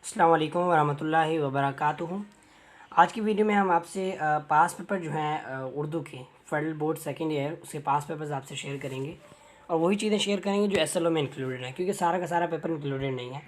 अस्सलाम वालेकुम वरहमतुल्लाहि वबरकातुहू। आज की वीडियो में हम आपसे पास पेपर जो हैं उर्दू के फेडरल बोर्ड सेकंड ईयर उसके पास पेपर्स आपसे शेयर करेंगे और वही चीज़ें शेयर करेंगे जो एसएलओ में इंक्लूडेड है, क्योंकि सारा का सारा पेपर इंक्लूडेड नहीं है।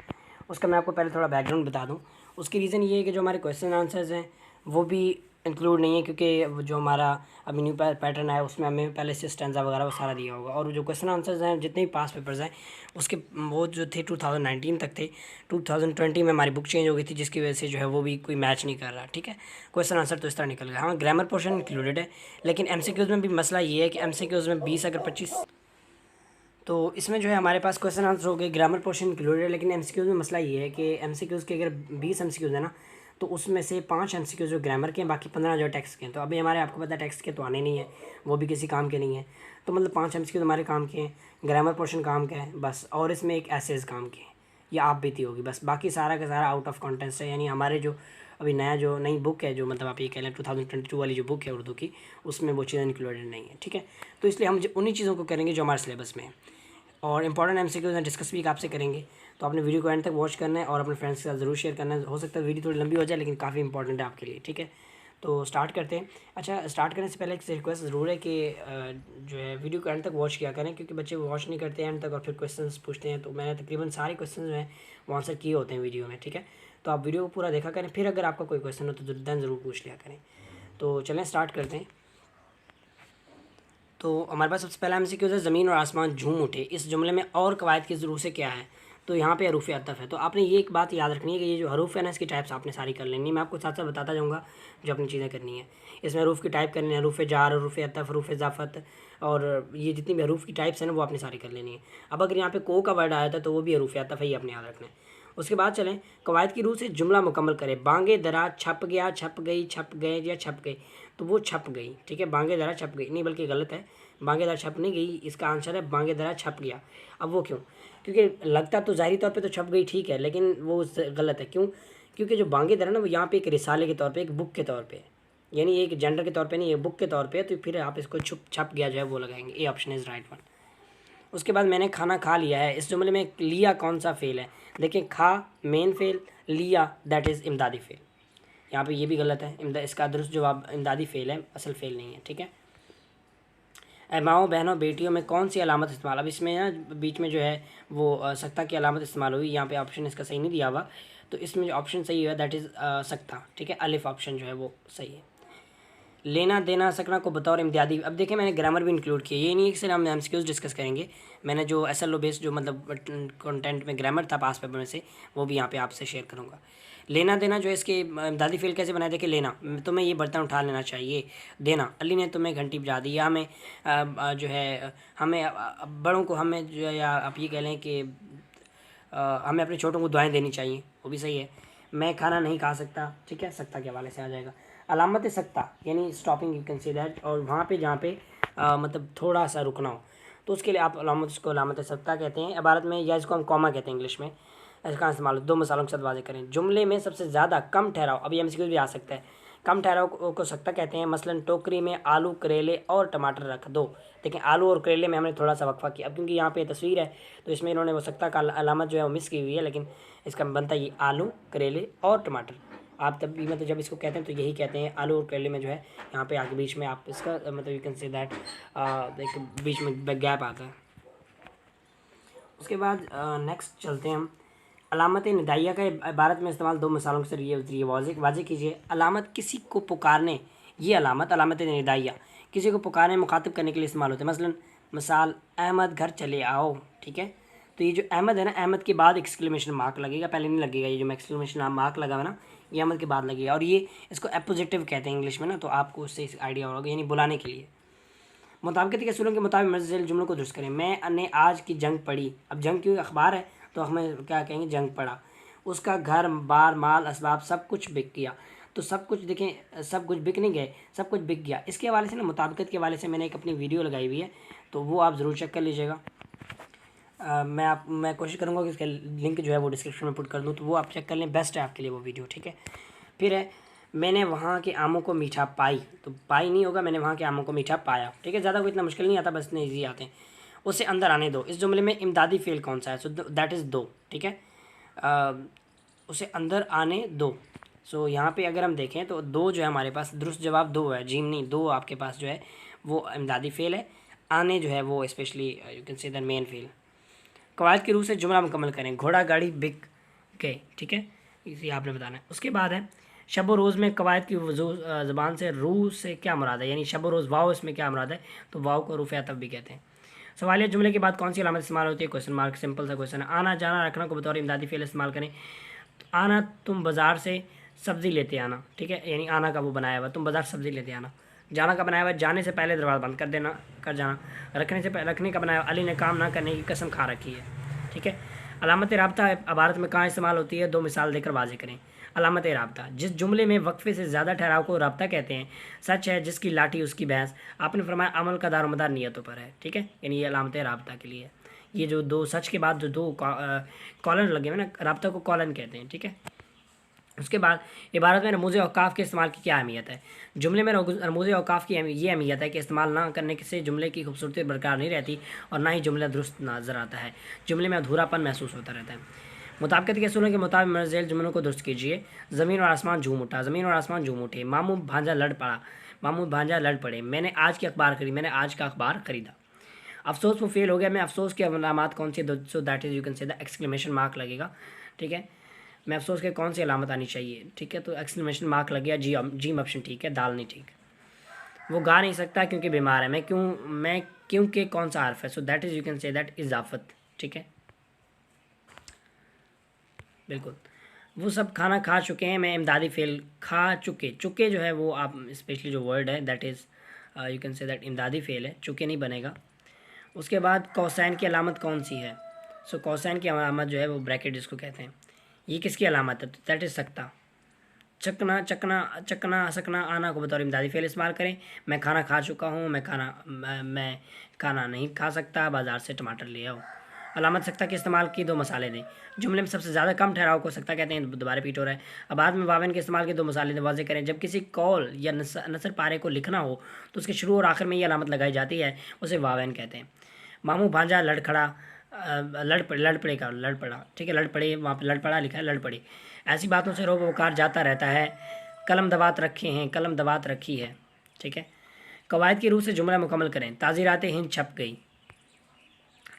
उसका मैं आपको पहले थोड़ा बैकग्राउंड बता दूँ। उसकी रीज़न ये है कि जो हमारे क्वेश्चन आंसर्स हैं वो भी इंक्लूड नहीं है, क्योंकि जो हमारा अभी न्यू पैटर्न है उसमें हमें पहले से स्टैंजा वगैरह वो सारा दिया होगा। और जो क्वेश्चन आंसर्स हैं जितने भी पास पेपर्स हैं उसके वो जो थे 2019 तक थे। 2020 में हमारी बुक चेंज हो गई थी, जिसकी वजह से जो है वो भी कोई मैच नहीं कर रहा। ठीक है, क्वेश्चन आंसर तो इस तरह निकल गया। हाँ, ग्रामर पोर्शन इंक्लूडेड है, लेकिन एमसीक्यूज़ में भी मसला ये है कि एमसीक्यूज़ में 20 अगर 25, तो इसमें जो है हमारे पास क्वेश्चन आंसर हो गए, ग्रामर पोर्शन इंक्लूडेड है, लेकिन एमसीक्यूज़ में मसला ये है कि एमसीक्यूज़ के अगर 20 एमसीक्यूज़ है ना, तो उसमें से 5 एमसीक्यूज़ जो ग्रामर के हैं, बाकी 15 जो टेक्स्ट के हैं। तो अभी हमारे आपको पता है टेक्स्ट के तो आने नहीं है, वो भी किसी काम के नहीं है। तो मतलब 5 एमसीक्यूज़ हमारे काम के हैं, ग्रामर पोर्शन काम का है बस, और इसमें एक एसेज काम के हैं, या आप बीती होगी बस। बाकी सारा का सारा आउट ऑफ कॉन्टेंस्ट है, यानी हमारे जो अभी नया जो नई बुक है, जो मतलब आप ये कह लें 2022 वाली जो बुक है उर्दू की, उसमें वो चीज़ें इंक्लूडेड नहीं है। ठीक है, तो इसलिए हम उन्हीं चीज़ों को करेंगे जो हमारे सिलेबस में है, और इंपॉर्टेंट एमसीक्यूज़ हैं डिस्कस भी आपसे करेंगे। तो आपने वीडियो को एंड तक वॉच करना है और अपने फ्रेंड्स के साथ ज़रूर शेयर करना है। हो सकता है वीडियो थोड़ी लंबी हो जाए, लेकिन काफ़ी इंपॉर्टेंट है आपके लिए। ठीक है, तो स्टार्ट करते हैं। अच्छा, स्टार्ट करने से पहले एक रिक्वेस्ट ज़रूर है कि जो है वीडियो को एंड तक वॉच किया करें, क्योंकि बच्चे वॉच नहीं करते एंड तक और फिर क्वेश्चन पूछते हैं। तो मैंने तकरीबन सारे क्वेश्चन जो हैं वो आंसर किए होते हैं वीडियो में। ठीक है, तो आप वीडियो को पूरा देखा करें, फिर अगर आपका कोई क्वेश्चन हो तो दैन ज़रूर पूछ लिया करें। तो चलें स्टार्ट करते हैं। तो हमारे पास सबसे पहला एमसीक्यू है, ज़मीन और आसमान झूम उठे इस जुमले में और कवायद की ज़रूर से क्या है। तो यहाँ पे हरूफ अतफ़ है। तो आपने ये एक बात याद रखनी है कि ये जो हरूफ है ना, इसकी टाइप्स आपने सारी कर लेनी है। मैं आपको साथ साथ बताता जाऊँगा जो अपनी चीज़ें करनी है। इसमें हरूफ की टाइप करनी है, हरूफ जार, हरूफ अतफ़, हरूफ इज़ाफ़त, और ये जितनी भी हरूफ की टाइप्स हैं ना वो आपने सारी कर लेनी है। अब अगर यहाँ पे को का वर्ड आया था तो वो भी हरूफ अतफ़ ही आपने याद रखना है। उसके बाद चलें, कवायद की रूह से जुमला मुकम्मल करें। बांगे दरा छप गया, छप गई, छप गए या छप गई। तो वो छप गई। ठीक है, बांगे दरा छप गई नहीं, बल्कि गलत है, बांगे दरा छप नहीं गई, इसका आंसर है बांगे दरा छप गया। अब वो क्यों? क्योंकि लगता तो ज़ाहिरी तौर पे तो छप गई ठीक है, लेकिन वो गलत है। क्यों? क्योंकि जो बांगे दरा ना वो यहाँ पे एक रिसाले के तौर पे, एक बुक के तौर पे, यानी एक जेंडर के तौर पे नहीं, ये बुक के तौर पे। तो फिर आप इसको छुप छप गया जो है वो लगाएंगे। A option is right one. उसके बाद मैंने खाना खा लिया है, इस जुमले में लिया कौन सा फेल है? देखिए, खा मेन फेल, लिया दैट इज़ इमदादी फेल। यहाँ पे ये भी गलत है, इसका दुरुस्त जवाब इमदादी फेल है, असल फेल नहीं है। ठीक है, माओ बहनों बेटियों में कौन सी अलामत इस्तेमाल? अब इसमें ना बीच में जो है वो सख्ता की अलामत इस्तेमाल हुई। यहाँ पे ऑप्शन इसका सही नहीं दिया हुआ, तो इसमें जो ऑप्शन सही है दैट इज़ सख्ता। ठीक है, अलिफ ऑप्शन जो है वो सही है। लेना देना सकना को बतौर इम्तियादी। अब देखें, मैंने ग्रामर भी इंक्लूड किया। ये नहीं है कि सिर्फ हम एमसीक्यूज डिस्कस करेंगे, मैंने जो एसएलओ बेस्ड जो मतलब कंटेंट में ग्रामर था पास पेपर में से, वो भी यहाँ पे आपसे शेयर करूँगा। लेना देना जो है इसके इमदादी फेल कैसे बनाए? देखिए, लेना, तुम्हें ये बर्तन उठा लेना चाहिए। देना, अली ने तुम्हें घंटी बजा दी। या हमें जो है हमें बड़ों को, हमें जो है, या आप ये कह लें कि हमें अपने छोटों को दुआएं देनी चाहिए, वो भी सही है। मैं खाना नहीं खा सकता, ठीक है, सकता के हवाले से आ जाएगा। अलामत सख्ता यानी stopping, you can say that, और वहाँ पे जहाँ पे मतलब थोड़ा सा रुकना हो, तो उसके लिए आप अलामत, उसको अलामत सख्ता कहते हैं इबारत में, या इसको हम कॉमा कहते हैं इंग्लिश में। इसका इस्तेमाल दो मिसालों के साथ वाज़ेह करें। जुमले में सबसे ज़्यादा कम ठहराव, अभी एमसीक्यू भी आ सकता है, कम ठहराव को सख्ता कहते हैं। मसलन टोकरी में आलू, करेले और टमाटर रख दो। देखिए, आलू और करेले में हमने थोड़ा सा वक्फा किया, अब क्योंकि यहाँ पे तस्वीर है तो इसमें इन्होंने वो सख्ता का अलामत जो है वो मिस की हुई है, लेकिन इसका बनता ये आलू, करेले और टमाटर। आप तब भी मतलब जब इसको कहते हैं तो यही कहते हैं, आलू और करेले में जो है यहाँ पे आगे बीच में आप इसका मतलब यू कैन से दैट एक बीच में गैप आता है। उसके बाद नेक्स्ट चलते हैं हम। अलामत निदाइया का इबारत में इस्तेमाल दो मिसालों के जरिए वाज़ेह कीजिए। अलामत किसी को पुकारने, ये अलामत अलामत निदाइया किसी को पुकारने मुखातिब करने के लिए इस्तेमाल होते हैं। मसलन मिसाल, अहमद घर चले आओ। ठीक है, तो ये जो अहमद है ना, अहमद के बाद एक्सक्लेमेशन मार्क लगेगा, पहले नहीं लगेगा। ये जो मैं एक्सक्लेमेशन मार्क लगा हुआ ना, ये अहमद के बाद लगेगा, और ये इसको अपोजिटिव कहते हैं इंग्लिश में ना, तो आपको उससे आइडिया होगा, यानी बुलाने के लिए। मुताबिकत के असूलों के मुताबिक मज़ीद जुमलों को दुरुस्त करें। मैंने आज की जंग पढ़ी। अब जंग क्योंकि अखबार है तो हमें क्या कहेंगे, जंग पढ़ा। उसका घर बार माल असबाब सब कुछ बिक गया। तो सब कुछ देखें, सब कुछ बिक नहीं गए, सब कुछ बिक गया। इसके हवाले से ना, मुताबिकत के हवाले से मैंने एक अपनी वीडियो लगाई हुई है, तो वो आप ज़रूर चेक कर लीजिएगा। मैं कोशिश करूँगा कि इसका लिंक जो है वो डिस्क्रिप्शन में पुट कर दूँ, तो वो आप चेक कर लें, बेस्ट है आपके लिए वो वीडियो। ठीक है, फिर है, मैंने वहाँ के आमों को मीठा पाई। तो पाई नहीं होगा, मैंने वहाँ के आमों को मीठा पाया। ठीक है, ज़्यादा कोई इतना मुश्किल नहीं आता, बस इतने ईजी आते हैं। उसे अंदर आने दो, इस जुमले में इमदादी फेल कौन सा है? सो दैट इज़ दो। ठीक है, उसे अंदर आने दो। सो यहाँ पे अगर हम देखें तो दो जो है हमारे पास दुरुस्त जवाब दो है, जीम नहीं, दो आपके पास जो है वो इमदादी फ़ेल है। आने जो है वो specially you can say the main fail. कवायद के रूह से जुमला मुकम्मल करें। घोड़ा गाड़ी बिक गए, ठीक है, इसे आपने बताना है। उसके बाद है शब व रोज़ में कवायद की ज़बान से रूह से क्या मुराद है, यानी शब व रोज़ वाव इसमें क्या मुराद है, तो वाव को रूफ़ अतफ़ भी कहते हैं। सवालिया जुमले के बाद कौन सी अलामत इस्तेमाल होती है, क्वेश्चन मार्क, सिंपल सा क्वेश्चन है। आना जाना रखना को बतौर इमदादी फ़ेल इस्तेमाल करें। आना तुम बाज़ार से सब्ज़ी लेते आना, ठीक है, यानी आना का वो बनाया हुआ, तुम बाज़ार सब्ज़ी लेते आना। जाना का बनाया हुआ जाने से पहले दरवाज़ा बंद कर देना, कर जाना। रखने से रखने का बनाया हुआ अली ने काम ना करने की कसम खा रखी है, ठीक है। अलामत राब्ता इबारत में कहाँ इस्तेमाल होती है, दो मिसाल देकर वाज़ेह करें। अलामत राब्ता, जिस जुमले में वक्फे से ज़्यादा ठहराव को राब्ता कहते हैं। सच है जिसकी लाठी उसकी भैंस, आपने फरमाया अमल का दारोमदार नीयतों पर है, ठीक है, यानी ये अलामत राब्ता के लिए। ये जो दो सच के बाद जो दो कॉलन लगे हुए ना, राब्ता को कॉलन कहते हैं, ठीक है। उसके बाद इबारत में रमूज़ औकाफ़ के इस्तेमाल की क्या अहमियत है। जुमले में रमूज़ औकाफ़ की ये अहमियत है कि इस्तेमाल ना करने से जुमले की खूबसूरती बरकरार नहीं रहती और ना ही जुमला दुरुस्त नज़र आता है, जुमले में अधूरापन महसूस होता रहता है। मुताबिकत के असूलों के मुताबिक मर्ज़ेल जुमलों को दुरुस्त कीजिए। ज़मीन और आसमान झूम उठा, ज़मीन और आसमान झूम उठे। मामू भांजा लड़ पड़ा, मामू भांजा लड़ पड़े। मैंने आज की अखबार खरीदी, मैंने आज का अखबार खरीदा। अफसोस वो फेल हो गया, मैं अफसोस के अलामत कौन सी, so that is you can say the exclamation mark लगेगा, ठीक है। मैं अफसोस के कौन सी अलामत आनी चाहिए, ठीक है, तो एक्सक्लेमेशन मार्क लग गया। जीम ऑप्शन ठीक है, दाल नहीं ठीक। वो गा नहीं सकता क्योंकि बीमार है। मैं क्योंकि कौन सा हर्फ है, so that is you can say that इजाफत, ठीक है, बिल्कुल। वो सब खाना खा चुके हैं, मैं इमदादी फेल खा चुके, चुके जो है वो आप स्पेशली जो वर्ड है that is you can say that इमदादी फेल है, चुके नहीं बनेगा। उसके बाद कौसैन की अलामत कौन सी है, सो कौसैन की अलामत जो है वो ब्रैकेट जिसको कहते हैं। ये किसकी अलामत है, तो दैट इज़ सकता। चकना चकना चकना सकना आना को बतौर इमदादी फेल इस्तेमाल करें। मैं खाना खा चुका हूँ, मैं खाना नहीं खा सकता, बाज़ार से टमाटर ले आओ। अलामत सकता के इस्तेमाल की दो मसाले दें। जुमले में सबसे ज़्यादा कम ठहराव को सकता कहते हैं, दोबारा रिपीट हो रहा है। अब बाद में वावन के इस्तेमाल के दो मसाले वाज़ेह करें। जब किसी कौल या नसर पारे को लिखना हो तो उसके शुरू और आखिर में ये अलामत लगाई जाती है, उसे वावन कहते हैं। मामू भांजा लड़खड़ा, लड़ पड़े का लड़ पड़ा, ठीक है, लड़ पड़े, वहाँ पे लड़ पड़ा लिखा है, लड़ पड़े। ऐसी बातों से रोब वकार जाता रहता है। कलम दवात रखे हैं, कलम दवात रखी है, ठीक है। कवायद की रूह से जुमला मुकम्मल करें। ताज़ीरात हिंद छप गई,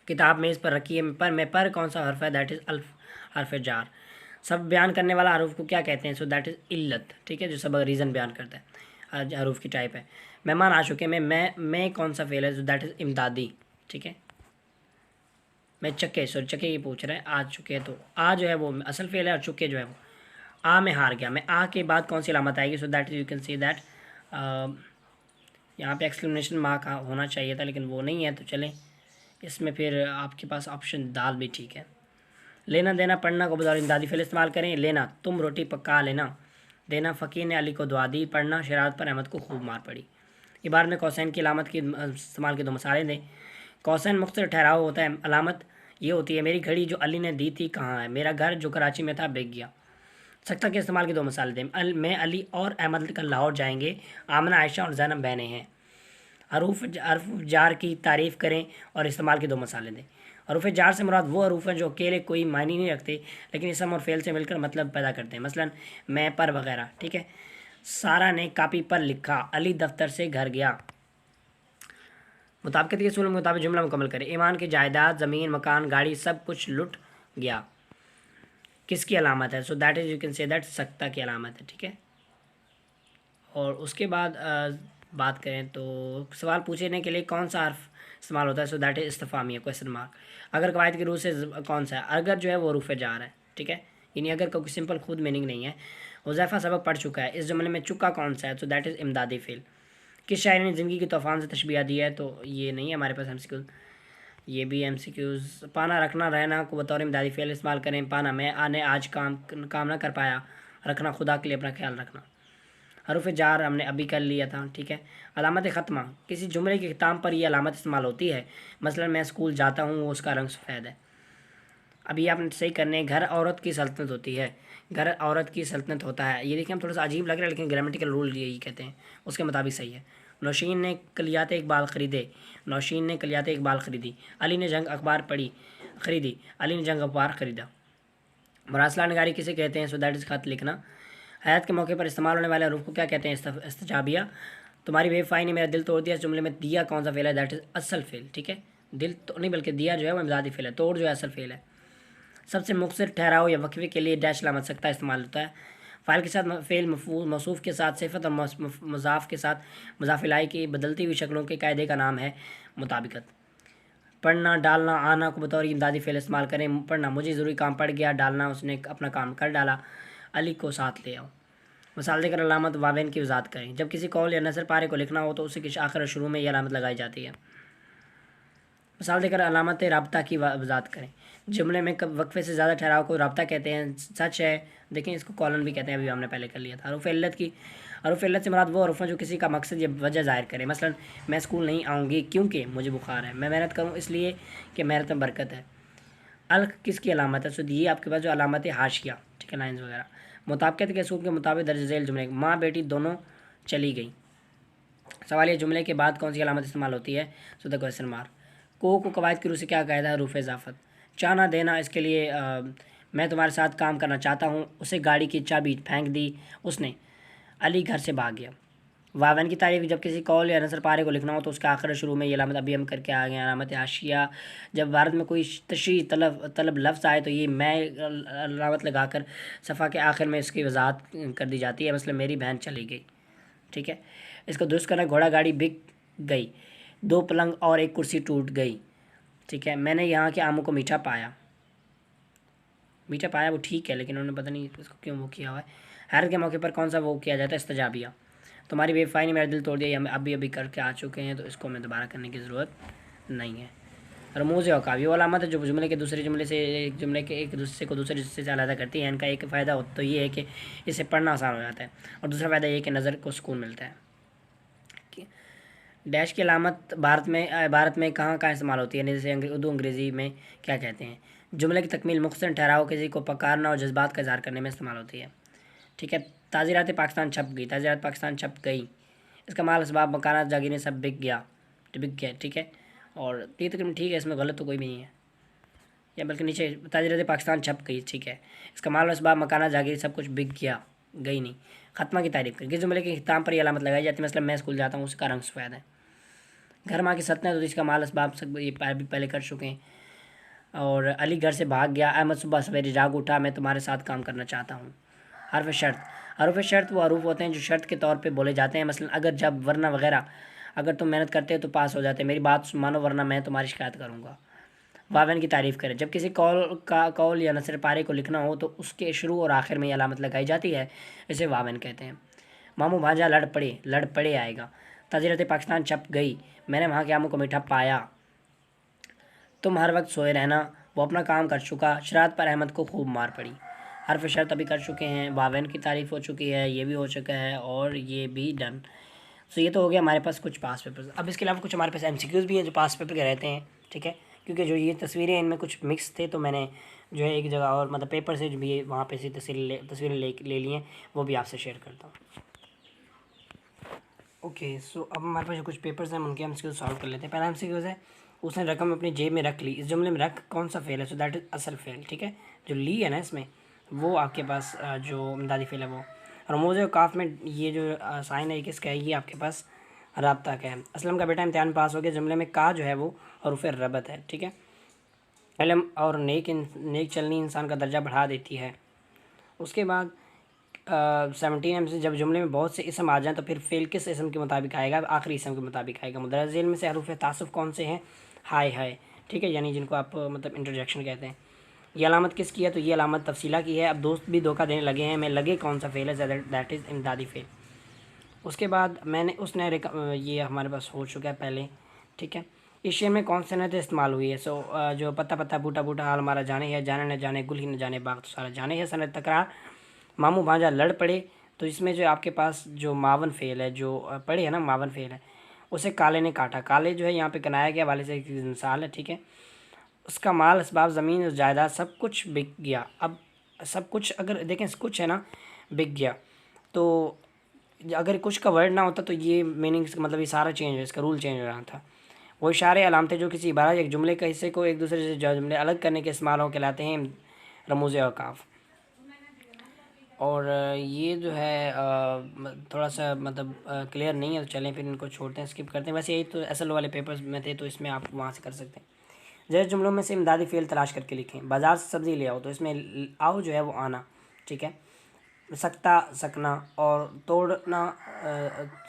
किताब मेज़ पर रखी है। पर कौन सा हर्फ है, दैट इज़ अल्फ, हर्फ जार। सब बयान करने वाला हरूफ को क्या कहते हैं, सो दैट इज़ इल्लत, ठीक है, जो सब रीज़न बयान करता है, हरूफ की टाइप है। मेहमान आ चुके, मैं कौन सा फेल है, सो दैट इज़ इमदादी, ठीक है। मैं चक्के, सॉरी चक्के ये पूछ रहा है, आ चुके, तो आ जो है वो असल फेल है और चुके जो है वो आ में हार गया। मैं आ के बाद कौन सी अलामत आएगी, so that you can see that यहाँ पे एक्सक्लेमेशन मार्क होना चाहिए था लेकिन वो नहीं है, तो चलें इसमें फिर आपके पास ऑप्शन दाल भी ठीक है। लेना देना पढ़ना को बतौर इमदादी फेल इस्तेमाल करें। लेना तुम रोटी पका लेना, देना फ़कीर ने अली को दुआ दी, पढ़ना शरारत पर अहमद को खूब मार पड़ी। इबारत में कौसैन की अलामत की इस्तेमाल के दो मसाले दें। कौसैन मुख्तलिफ ठहराव होता है, अलामत ये होती है मेरी घड़ी जो अली ने दी थी कहाँ है, मेरा घर जो कराची में था बिक गया। सकता के इस्तेमाल के दो मिसाल दें। मैं अली और अहमद कल लाहौर जाएंगे, आमना आयशा और जैनब बहनें हैं। हरूफ जार की तारीफ़ करें और इस्तेमाल के दो मसाले दें। हरूफ जार से मुराद वो हरूफ हैं जो अकेले कोई मायने नहीं रखते लेकिन इसम और फेल से मिलकर मतलब पैदा करते हैं, मसलन मैं पर वगैरह, ठीक है। सारा ने कापी पर लिखा, अली दफ्तर से घर गया। मुताबिकत के असूल के मुताबिक जुमला मुकम्मल करें। ईमान की जायदाद, ज़मीन, मकान, गाड़ी सब कुछ लुट गया, किसकी अलामत है, so that is you can say that सकता की अलामत है, ठीक है। और उसके बाद बात करें तो सवाल पूछने के लिए कौन सा हर्फ इस्तेमाल होता है, सो दैट इज़ इस्तिफ़ामिया, क्वेश्चन मार्क। अगर कवायद की रूह से कौन सा है, अगर जो है वो रूफ़ जा रहा है, ठीक है, यानी अगर कोई सिंपल खुद मीनिंग नहीं है। हुज़ैफ़ा सबक पढ़ चुका है, इस जुमले में चुका कौन सा है, सो दैट इज़ इमदादी फ़ेल। किस शायर ने ज़िंदगी की तूफ़ान से तशबीह दी है, तो ये नहीं है हमारे पास MCQ, ये भी MCQs। पाना रखना रहना को बतौर इमदादी फ़ेल इस्तेमाल करें। पाना मैं आने आज काम ना कर पाया, रखना खुदा के लिए अपना ख्याल रखना। हरूफ जार हमने अभी कर लिया था, ठीक है। अलामत ख़त्मा, किसी जुमले के ख़िताम पर यह अलामत इस्तेमाल होती है, मसलन मैं स्कूल जाता हूँ, उसका रंग सफ़ेद है। अभी आपने सही करने, घर औरत की सल्तनत होती है, घर औरत की सल्तनत होता है। ये देखिए हम थोड़ा सा अजीब लग रहा है लेकिन ग्रामेटिकल रूल यही कहते हैं, उसके मुताबिक सही है। नौशीन ने कलियात इकबाल ख़रीदे, नौशीन ने कलियात इकबाल ख़रीदी। अली ने जंग अखबार पढ़ी, ख़रीदी, अली ने जंग अखबार ख़रीदा। मरासला नगारी किसे कहते हैं? सो दैट इज़ खत लिखना। हयात के मौके पर इस्तेमाल होने वाले हरूफ को क्या कहते हैं? इस्तजाबिया। तुम्हारी बेवफाई ने मेरा दिल तोड़ दिया, इस जुमले में दिया कौन सा फेल है? दैट इज़ असल फेल। ठीक है, दिल तो नहीं बल्कि दिया जो है वो इमदादी फेल है, तोड़ जो है असल फेल है। सबसे मुख्तर ठहराव या वक्फे के लिए डैश लामत सकता इस्तेमाल होता है। फ़ाइल के साथ फ़ेल मौसूफ़ के साथ सिफ़त और मुज़ाफ़ के साथ मुज़ाफ़ इलाही की बदलती हुई शक्लों के कायदे का नाम है मुताबिकत। पढ़ना, डालना, आना को बतौर इमदादी फ़ेल इस्तेमाल करें। पढ़ना, मुझे ज़रूरी काम पड़ गया। डालना, उसने अपना काम कर डाला। अली को साथ ले आओ। मिसाल देकर अलामत वावेन की वजाहत करें। जब किसी कौल या नसर पारे को लिखना हो तो उसे आखिर और शुरू में यह अलामत लगाई जाती है। मिसाल देकर अलामत रब्ता की वजाहत करें। जुमले में वक्फे से ज़्यादा ठहराव को रब्ता कहते हैं। सच है, देखें इसको कॉलन भी कहते हैं, अभी हमने पहले कर लिया था। हरूफ इल्लत की, हरूफ इल्लत से मुराद वो हरूफ हैं जो किसी का मकसद या वजह ज़ाहिर करें। मसलन मैं स्कूल नहीं आऊँगी क्योंकि मुझे बुखार है। मैं मेहनत करूँ इसलिए कि मेहनत में बरकत है। अलग किसकी अलामत है? सो ये आपके पास जो अलामत है हाशिया, ठीक है, लाइन्स वगैरह। मुताबिकत के असूल के मुताबिक दर्ज झेल जुमले, माँ बेटी दोनों चली गई। सवाल ये, जुमले के बाद कौन सी अलामत इस्तेमाल होती है? So the question mark. को कवायद की रूह से क्या कायदा है? रूफ़ इजाफत। चाहना देना, इसके लिए मैं तुम्हारे साथ काम करना चाहता हूँ। उसे गाड़ी की चाबी फेंक दी उसने। अली घर से भाग गया। वावन की तारीफ, जब किसी कौल या नसर पारे को लिखना हो तो उसके आखिर शुरू में ये अलामत अभी हम करके आ गए हैं, अलामत हाशिया। जब भारत में कोई तशरीह तलब लफ्ज़ आए तो ये मैं अलामत लगाकर सफ़ा के आखिर में इसकी वजाहत कर दी जाती है। मतलब मेरी बहन चली गई, ठीक है। इसको दुरुस्त करना, घोड़ा गाड़ी बिक गई। 2 पलंग और 1 कुर्सी टूट गई, ठीक है। मैंने यहाँ के आमों को मीठा पाया। मीठा पाया वो ठीक है, लेकिन उन्होंने पता नहीं उसको क्यों वो किया हुआ है। हैरत के मौके पर कौन सा वो किया जाता है? इस्तजाबिया। तुम्हारी बेवफाई ने मेरा दिल तोड़ दिया, ये हम अभी अभी करके आ चुके हैं तो इसको हमें दोबारा करने की ज़रूरत नहीं है। रमूज़ औकावी, वो अलामत है जो जुमले के दूसरे जुमले से एक जुमले के एक दूसरे को दूसरे हिस्से से अलग करती है। इनका एक फ़ायदा तो ये है कि इसे पढ़ना आसान हो जाता है, और दूसरा फ़ायदा ये कि नज़र को सुकून मिलता है। डैश की अलामत भारत में कहाँ कहाँ इस्तेमाल होती है? जैसे उर्दू अंग्रेज़ी में क्या कहते हैं? जुमले की तकमील, मुख्तसर ठहराव, किसी को पकारना और जज्बात का इज़हार करने में इस्तेमाल होती है, ठीक है। ताज़ीरात पाकिस्तान छप गई, ताज़ीरात पाकिस्तान छप गई। इसका माल असबाब मकानात जागीरें सब बिक गया, ठीक है। और ये तकरीबन ठीक है, इसमें गलत तो कोई भी नहीं है, या बल्कि नीचे ताज़ीरात पाकिस्तान छप गई, ठीक है। इसका माल असबाब मकानात जागीरें सब कुछ बिक गया, गई नहीं। ख़त्मा की तारीफ करके जुमले के खिताम पर यह अलामत लगाई जाती है। मतलब मैं स्कूल जाता हूँ, उसका रंग सफ़ेद है। घर माँ की सतना है तो इसका माल असबाब सब ये भी पहले कर चुके हैं। और अली घर से भाग गया। अहमद सुबह सवेरे जाग उठा, मैं तुम्हारे साथ काम करना चाहता हूँ। हर्फ शर्त, हरूफ शर्त वो हरूफ होते हैं जो शर्त के तौर पे बोले जाते हैं। मसलन अगर, जब, वरना वगैरह। अगर तुम मेहनत करते हो तो पास हो जाते, मेरी बात मानो वरना मैं तुम्हारी शिकायत करूँगा। वावन की तारीफ़ करें, जब किसी कौल या नसर पारे को लिखना हो तो उसके शुरू और आखिर में ये अलामत लगाई जाती है, इसे वावन कहते हैं। मामू भांजा लड़ पड़े आएगा। ताज़ीरत पाकिस्तान छप गई, मैंने वहाँ के आमों को मीठा पाया। तुम हर वक्त सोए रहना, वो अपना काम कर चुका। शरारत पर अहमद को खूब मार पड़ी। हर्फ शर्त अभी कर चुके हैं, वावेन की तारीफ़ हो चुकी है, ये भी हो चुका है, और ये भी डन। सो ये तो हो गया हमारे पास कुछ पास पेपर्स। अब इसके अलावा कुछ हमारे पास एमसीक्यूज़ भी हैं जो पास पेपर के रहते हैं, ठीक है। क्योंकि जो ये तस्वीरें इनमें कुछ मिक्स थे तो मैंने जो है एक जगह और मतलब पेपर से जो भी वहाँ पे से तस्वीरें ले ली हैं, वो भी आपसे शेयर करता हूँ। ओके, सो अब हमारे पास जो कुछ पेपर्स हैं उनके एमसीक्यूज़ सॉल्व कर लेते हैं। पहला एमसीक्यूज़ है, उसने रकम अपनी जेब में रख ली। इस जुमले में रख कौन सा फेल है? सो दैट इज़ असल फेल, ठीक है। जो ली है ना इसमें, वो आपके पास जो इमदादी फेल है वो। और मोज़े काफ में ये जो साइन है किसका है? ये आपके पास राब्ता का है। असलम का बेटा इम्तिहान पास हो गया, जुमले में का जो है वो हरूफ रबत है, ठीक है। इल्म और नेक चलनी इंसान का दर्जा बढ़ा देती है। उसके बाद 17 में से जब जुमले में बहुत से इसम आ जाएँ तो फिर फेल किस इसम के मुताबिक आएगा? आखिरी इसम के मुताबिक आएगा। मुदर्रज झेल में से हरूफ तासुफ कौन से हैं? हाय, ठीक है, यानी जिनको आप मतलब इंटरजेक्शन कहते हैं। ये अलामत किसकी है? तो ये अलामत तफसीला की है। अब दोस्त भी धोखा देने लगे हैं, मैं लगे कौन सा फेल है? दैट इज़ इमदादी फेल। उसके बाद ये हमारे पास हो चुका है पहले, ठीक है। इस शेर में कौन सी सनत इस्तेमाल हुई है? जो पत्ता पत्ता बूटा बूटा हाल हमारा जाने है, जाने न जाने गुल ही न जाने बाग तो सारा जाने है, सनत तकरार। मामू भांजा लड़ पड़े, तो इसमें जो आपके पास जो मावन फेल है, जो पड़े है ना, मावन फेल है, उसे काले ने काटा। काले जो है यहाँ पे कनाया गया वाले से एक मिसाल है, ठीक है। उसका माल असबाब ज़मीन और जायदाद सब कुछ बिक गया। अब सब कुछ अगर देखें कुछ है ना बिक गया, तो अगर कुछ का वर्ड ना होता तो ये मीनिंग मतलब ये सारा चेंज है, इसका रूल चेंज हो रहा था। वो इशारे अलामतें जो किसी इबारत एक जुमले के हिस्से को एक दूसरे से जुमले अलग करने के इस्तेमाल हो कहलाते हैं रमूज़ औकाफ। और ये जो है थोड़ा सा मतलब क्लियर नहीं है, तो चलें फिर इनको छोड़ते हैं, स्किप करते हैं। वैसे यही तो असल वाले पेपर्स में थे, तो इसमें आप वहाँ से कर सकते हैं। जैसे जुमलों में से इमदादी फ़ेल तलाश करके लिखें। बाज़ार से सब्ज़ी ले आओ, तो इसमें आओ जो है वो आना, ठीक है। सकता सकना, और तोड़ना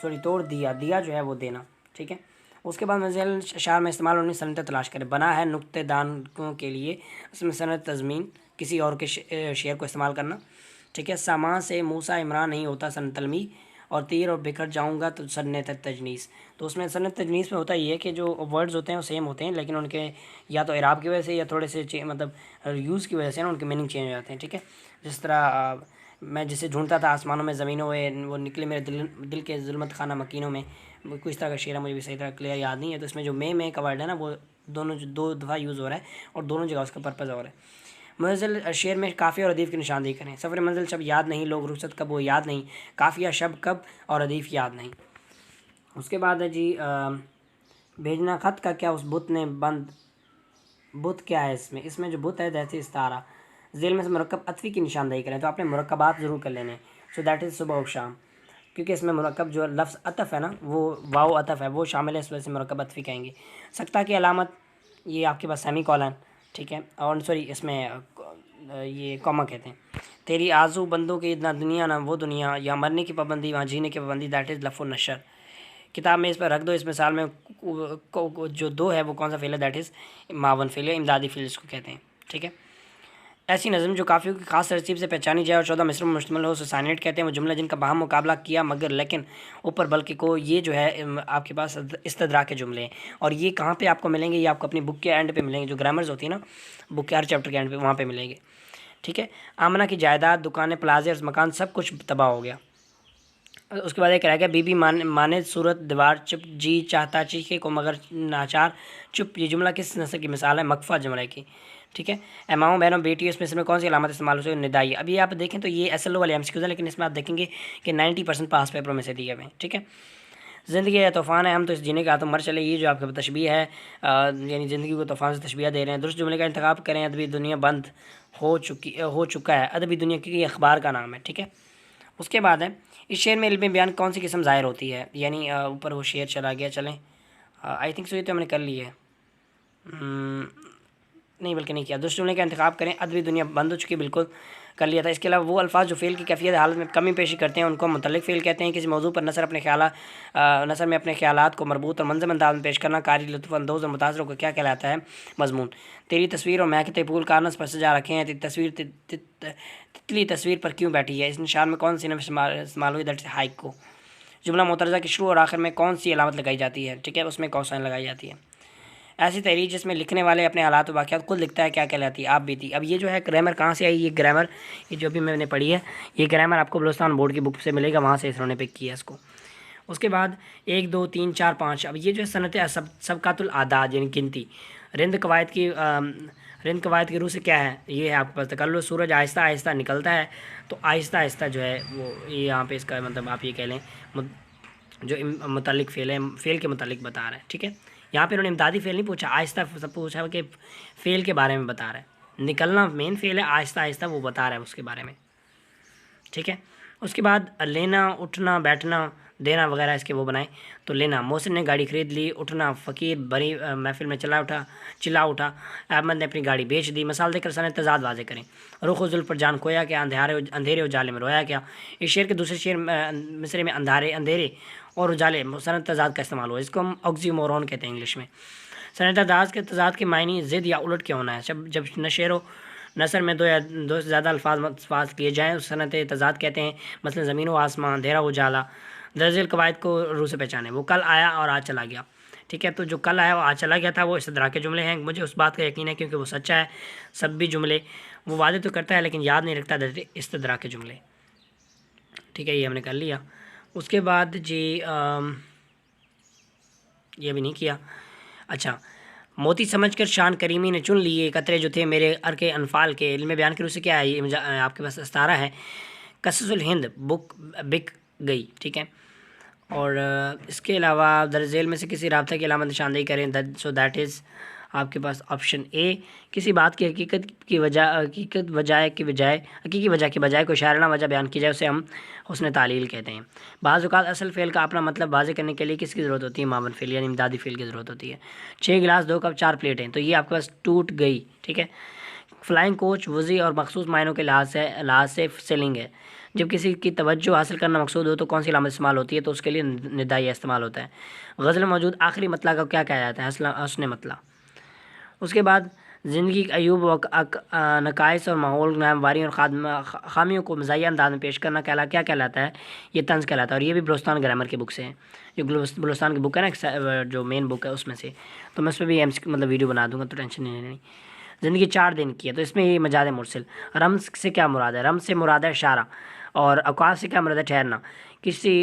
तोड़ दिया, दिया जो है वो देना, ठीक है। उसके बाद मज़ीद अशार में इस्तेमाल होने सनतें तलाश करें। बना है नुक्तेदानों के लिए, उसमें सनत तज़मीन, किसी और के शेर को इस्तेमाल करना, ठीक है। सामा से मूसा इमरान नहीं होता सन तलमी, और तीर और बिखर जाऊंगा तो सन्नत तजनीस। तो उसमें सन्नत तजनीस में होता ये है कि जो वर्ड्स होते हैं वो सेम होते हैं, लेकिन उनके या तो इराब की वजह से या थोड़े से मतलब यूज़ की वजह से ना उनके मीनिंग चेंज हो जाते हैं, ठीक है। जिस तरह मैं जिसे ढूंढता था आसमानों में ज़मीनों में, वो निकले मेरे दिल के जुल्मत खाना मकीनों में, कोई इस तरह का शेर है, मुझे भी सही तरह क्लियर याद नहीं है। तो इसमें जो मे का वर्ड है ना, वो दोनों दो दफ़ा यूज़ हो रहा है और दोनों जगह उसका पर्पज़ हो रहा है। मंजिल शेर में काफ़िया और अदीफ़ की निशानदेही करें। सफ़र मंजिल शब याद नहीं, लोग रुखसत कब वो याद नहीं, काफ़िया शब कब और अदीफ़ याद नहीं। उसके बाद है जी भेजना ख़त का क्या उस बुत ने बंद, बुत क्या है इसमें जो बुत है जैसे इस्तारा। जेल में से मुरक्कब अतफ़ी की निशानदेही करें, तो आपने मुरक्कबात ज़रूर कर लेने। सो दैट इज़ सुबह और शाम, क्योंकि इसमें मुरक्कब जो लफ्ज़ अतफ़ है ना, वो वाव अतफ़ है, वो शामिल है, इस वजह से मुरक्कब अतफ़ी कहेंगे। सकता की अलामत, ये आपके पास सेमी कॉलन, ठीक है, और सॉरी इसमें ये कॉमा कहते हैं। तेरी आजू बंदों की ना दुनिया ना वो दुनिया, या मरने की पाबंदी वहाँ जीने की पाबंदी, दैट इज़ लफ़ नशर। किताब में इस पर रख दो, इस मिसाल में जो दो है वो कौन सा फ़ेल है, दैट इज़ मावन फ़ेल है, इमदादी फ़ेल इसको कहते हैं, ठीक है। ऐसी नज़म जो काफ़ियों की खास तरतीब से पहचानी जाए और 14 मिसरों में मुश्तमिल हो, सोसाइनेट कहते हैं। वो जुमला जिनका बाहम मुकाबला किया मगर लेकिन ऊपर बल्कि को, ये जो है आपके पास इस्तदराक के जुमले हैं। और ये कहाँ पे आपको मिलेंगे, ये आपको अपनी बुक के एंड पे मिलेंगे, जो ग्रामर्स होती है ना बुक के हर चैप्टर के एंड पे, वहाँ पे मिलेंगे, ठीक है। आमना की जायदाद, दुकानें, प्लाजे, मकान सब कुछ तबाह हो गया। उसके बाद एक रह गया, बीबी माने सूरत दीवार चुप, जी चाहता चीखे को मगर नाचार चुप। ये जुमला किस नस्ल की मिसाल है, मकफ़ा जुमले की, ठीक है। माओ बहनों बेटी, इसमें कौन सी अलामत इस्तेमाल हो, निदाई। अभी आप देखें तो ये एस एल ओ वाले MCQs है, लेकिन इसमें आप देखेंगे कि 90% पास पेपरों में से दिए हुए हैं, ठीक है। ज़िंदगी है तूफ़ान है, हम तो इस जीने का तो मर चले, ये जो आपका तशबीह है, यानी ज़िंदगी को तूफ़ान से तशबीह दे रहे हैं। दुरुस्त जुमले का इंतखाब करें। अदबी दुनिया बंद हो चुका है, अदबी दुनिया क्योंकि अखबार का नाम है, ठीक है। उसके बाद है, इस शेर में इल्म बयान कौन सी किस्म ज़ाहिर होती है, यानी ऊपर वो शेर चला गया, चलें आई थिंक सो, ये तो हमने कर ली है, नहीं बल्कि नहीं किया। दुरुस्त जुमले का इंतखाब करें। अदबी दुनिया बंद हो चुकी, बिल्कुल कर लिया था। इसके अलावा वो अल्फाज जो फ़ेल की कैफियत हालत में कमी पेशी करते हैं उनको मुतल्लिक़ फ़ेल कहते हैं। किसी मौजू पर नसर में अपने ख्यालात को मरबूत और मंज़म अंदाज में पेश करना, कारी लुत्फ़ अंदोज़ और मुतासिर को क्या कहलाता है, मज़मून। तेरी तस्वीर और महकते फूल कानस पर सजा रखे हैं, तितली तस्वीर पर क्यों बैठी है, इस निशान में कौन सी नफ़ इस्तेमाल हुई, दैट इज़ हाइक को। जुमला मुतरज़ा की शुरू और आखिर में कौन सी अलामत लगाई जाती है, ठीक है, उसमें कौसाइन लगाई जाती है। ऐसी तहरीर जिसमें लिखने वाले अपने हालात और वाक़यात खुद लिखता है, क्या कहलाती है, आप बीती। अब ये जो है ग्रामर कहाँ से आई, ये ग्रामर, ये जो भी मैंने पढ़ी है, ये ग्रामर आपको बलूचिस्तान बोर्ड की बुक से मिलेगा, वहाँ से इन्होंने पिक किया इसको। उसके बाद 1 2 3 4 5, अब ये जो है सनत सबकातुल आदाद यानी गिनती। रिंद कवायद की रूह से क्या है, ये है आपके पास तकल्लुस, सूरज आहिस्ता आहिस्ता निकलता है, तो आहिस्ता आहिस्ता जो है वो ये यहाँ पे इसका मतलब आप ये कह लें जो मुतल्लिक़ फ़ेल है, फ़ेल के मुतल्लिक़ बता रहा है, ठीक है। यहाँ पे उन्होंने इमदादी फ़ेल नहीं पूछा, आहिस्ता सब पूछा कि फ़ेल के बारे में बता रहा है। निकलना मेन फ़ेल है, आहिस्ता आहिस्ता वो बता रहा है उसके बारे में, ठीक है। उसके बाद लेना, उठना, बैठना, देना वगैरह इसके वो बनाए। तो लेना, मोहसिन ने गाड़ी खरीद ली। उठना, फ़कीर बड़ी महफिल में चिल्ला उठा। अहमद ने अपनी गाड़ी बेच दी। मिसाल देकर सन तजाद वाज़े करें। रुख जुल्फ़ पर जान खोया क्या, अंधेरे उजाले में रोया क्या। इस शेर के दूसरे शेर मिसरे में अंधेरे और उजाले सन तजाद का इस्तेमाल हुआ, इसको हम ऑक्सीमोरॉन कहते हैं इंग्लिश में। सन तजाद के मायने ज़िद या उलट क्या होना है। जब नसर में दो से ज़्यादा अल्फाज लिए जाएँ उस सनत तजाद कहते हैं। मसलन ज़मीन व आसमान, अंधेरा उजाला। दरअसल कवायद को रूह से पहचाने। वो कल आया और आज चला गया, ठीक है। तो जो कल आया और आज चला गया था वो इस्तदराक के जुमले हैं। मुझे उस बात का यकीन है क्योंकि वो सच्चा है। सब भी जुमले वो वादे तो करता है लेकिन याद नहीं रखता, इस्तदराक के जुमले, ठीक है। ये हमने कर लिया। उसके बाद जी ये भी नहीं किया। अच्छा, मोती समझकर शान करीमी ने चुन लिए कतरे जो थे मेरे अर्के अनफाल के। इल्म बयान के रूह से क्या है, ये आपके पास इस्तारा है। कससुल हिंद बुक बिक गई, ठीक है। और इसके अलावा दरजेल में से किसी राब्ता की अलामत निशानदेही करें, सो दैट इज़ आपके पास ऑप्शन ए, किसी बात की हकीकी वजह के बजाय कोई शायराना वजह बयान की जाए उसे हम हुस्न तालील कहते हैं। बाज़ औक़ात असल फ़ेल का अपना मतलब वाज़ेह करने के लिए किसकी ज़रूरत होती है? मावन फ़ेल यानी इमदादी फ़ेल की ज़रूरत होती है। 6 गिलास 2 कप 4 प्लेटें, तो ये आपके पास टूट गई, ठीक है। फ्लाइंग कोच वज़ी और मखसूस मायनों के लिहाज से सेलिंग है। जब किसी की तवज्जो हासिल करना मकसूद हो तो कौन सी अलामत इस्तेमाल होती है? तो उसके लिए निदाइया इस्तेमाल होता है। गज़ल में मौजूद आखिरी मतला को क्या कहा जाता है? हस्न मतला। उसके बाद ज़िंदगी के अयूब नकाइस और माहौल नामवारी और खामियों को मज़ाहिया अंदाज में पेश करना क्या कहलाता है? ये तंज़ कहलाता है। और ये भी बलूचिस्तान ग्रामर की बुक से है, जो बलूचिस्तान की बुक है ना, जो मेन बुक है उसमें से। तो मैं उस पर भी मतलब वीडियो बना दूँगा, तो टेंशन नहीं। ज़िंदगी 4 दिन की है, तो इसमें ये मजाज मुरसिल। रम्ज़ से क्या मुराद है? रम्ज़ से मुराद है इशारा। और अवकाश से क्या मुराद है? ठहरना। किसी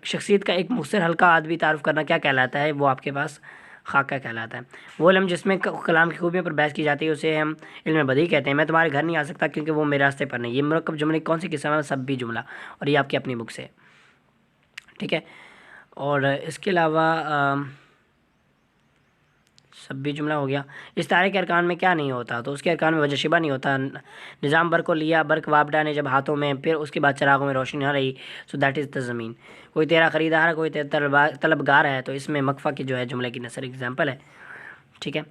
शख्सियत का एक मुख्तसर हल्का अदबी तारुफ़ करना क्या कहलाता है? वो आपके पास खाका कहलाता है। वो इल्म जिसमें कलाम की खूबियों पर बहस की जाती है उसे हम इल्म बदी कहते हैं। मैं तुम्हारे घर नहीं आ सकता क्योंकि वो मेरे रास्ते पर नहीं। ये मुरक्कब जुमले कौन सी किस्म है? सब भी जुमला, और ये आपकी अपनी बुक से है, ठीक है। और इसके अलावा सब भी जुमला हो गया। इस तारे के अरकान में क्या नहीं होता? तो उसके अरकान में वजशिबा नहीं होता। निज़ाम बर्क को लिया, बर्क वापडा ने जब हाथों में, फिर उसके बाद चरागों में रोशनी ना रही, सो दैट इज़ द ज़मीन। कोई तेरा ख़रीदार है, कोई तेरा तलबगार है, तो इसमें मकफ़ा की जो है जुमले की नसर एग्जाम्पल है, ठीक है।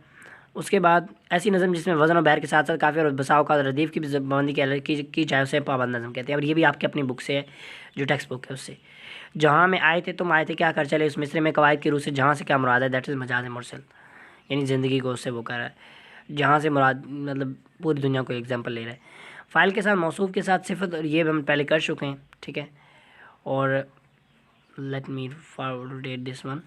उसके बाद ऐसी नज़म जिसमें वज़न और बैर के साथ साथ काफ़ी और बसाव का रदीफ़ की भी पाबंदी की जाए उसे पाबंद नज़म कहते हैं। और ये भी आपकी अपनी बुक से है, जो टेक्स्ट बुक है उससे। जहाँ में आए थे तुम आए थे क्या कर चले, उस मिसरे में कवायद की रूह से जहाँ से क्या मुराद है? दैट इज़ मजाज मुरसल, यानी ज़िंदगी को उससे वो कर रहा है। जहाँ से मुराद मतलब पूरी दुनिया को एग्जाम्पल ले रहा है। फ़ाइल के साथ मौसूफ़ के साथ सिफ़त, और ये हम पहले कर चुके हैं, ठीक है। और let me forward this one.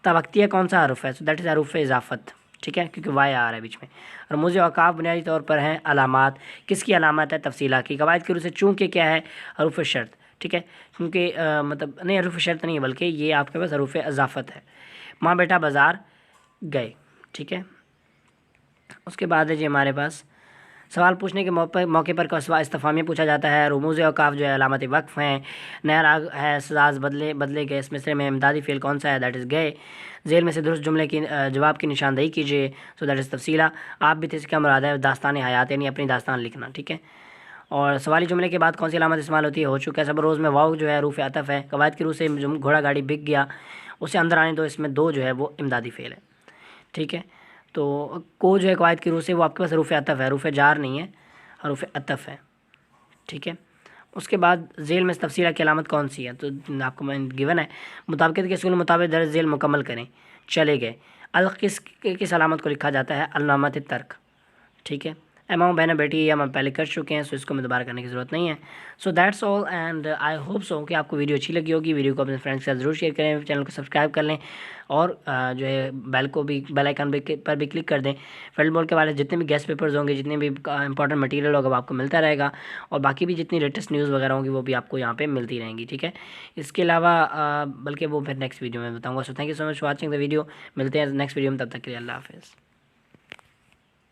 तबक्तिया कौन सा हरुफ है? सो दैट इज़ हरुफ इजाफ़त, ठीक है, क्योंकि वाई आ रहा है बीच में। और मुझे औकाफ बुनियादी तौर पर हैं अलामात। किसकी अलामत है? तफसीला की। कवायद की रूह से चूँकि क्या है? हरुफ शर्त, ठीक है, क्योंकि मतलब नहीं, हरुफ शर्त नहीं है, बल्कि ये आपके पास हरुफ इजाफ़त है। माँ बेटा बाज़ार गए, ठीक है। उसके बाद है जी हमारे पास सवाल पूछने के मौके पर इस्तफामी पूछा जाता है। रुमूज़ औकाफ जो है अलामत वक्फ़ हैं। नया राग है सजाज बदले गए, इस मिसरे में इमदादी फ़ेल कौन सा है? दैट इज़ गए। जेल में से दुरुस्त जुमले की जवाब की निशानदेही कीजिए, सो दैट इज़ तफसीला। आप भी थे क्या मुराद है? दास्तान हयात यानी अपनी दास्तान लिखना, ठीक है। और सवाली जुमले के बाद कौन सी अलामत इस्तेमाल होती है? हो चुका है। सब रोज़ में वाव जो है रूफ़ अतफ़ है। कवायद की रूह से घोड़ा गाड़ी बिक गया, उसे अंदर आने दो, इसमें दो जो है वो इमदादी फ़ेल है, ठीक है। तो को जो है कवायद की रूह से वो आपके पास हरूफ अतफ़ है, हरूफ जार नहीं है, हरूफ अतफ़ है, ठीक है। उसके बाद ज़ेल में तफसीला की अलामत कौन सी है? तो आपको गिवन है। मुताबिकत के असूल मुताबिक दर्ज ज़ेल मुकम्मल करें। चले गए। अल किस अलामत को लिखा जाता है? अलामत तर्क, ठीक है। एमाओ बहना बेटी या हम पहले कर चुके हैं, सो इसको मैं दोबारा करने की ज़रूरत नहीं है। So that's all, and I hope so कि आपको वीडियो अच्छी लगी होगी। वीडियो को अपने फ्रेंड्स के साथ ज़रूर शेयर करें, चैनल को सब्सक्राइब कर लें, और जो है बेल आइकन पर भी क्लिक कर दें। फील्ड बोर्ड के वाले जितने भी गेस्ट पेपर्स होंगे, जितने भी इंपॉर्टेंट मटेरियल होगा, वो आपको मिलता रहेगा। और बाकी भी जितनी लेटेस्ट न्यूज़ वगैरह होंगी वो भी आपको यहाँ पर मिलती रहेंगी, ठीक है। इसके अलावा बल्कि वो फिर नेक्स्ट वीडियो में बताऊँगा। So thank you so much for watching the video. मिलते हैं नेक्स्ट वीडियो में, तब तक के लिए अल्लाह हाफ़िज़।